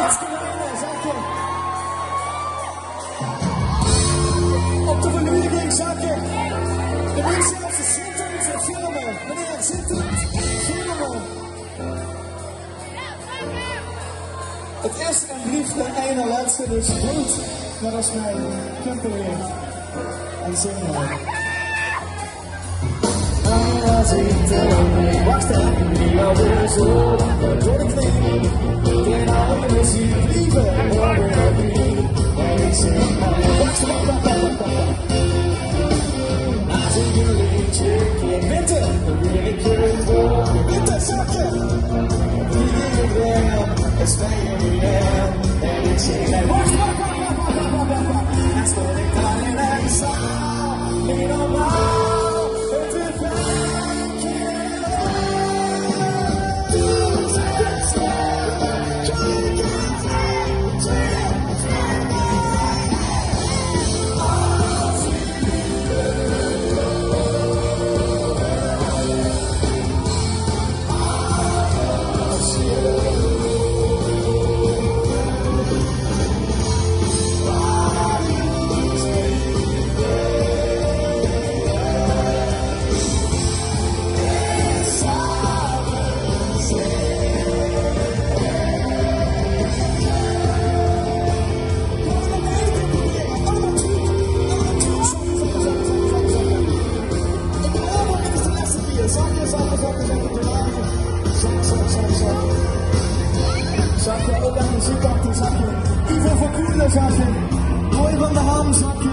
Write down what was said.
masculinen, zakken. Op de verhuurling zakken. De mensen als ze zitten filmen. Meneer, zitten filmen. Het is een brief de ene laatste, dus goed. Maar dat is mijn kumperweer. En zingen we. Als ik te wacht en die oude zo door ik neem. In alle muziek lieve worden we. En ik zing maar wacht. Als ik een liedje keer winter, dan wil ik je voor winter zakken. Iedereen is bij je en ik zing maar wacht. En stond ik daar in een zaal, niet normaal. Zakje, ook aan de muziek, zakje. Ivo van Kuurle, zakje. Mooi van de Ham, zakje.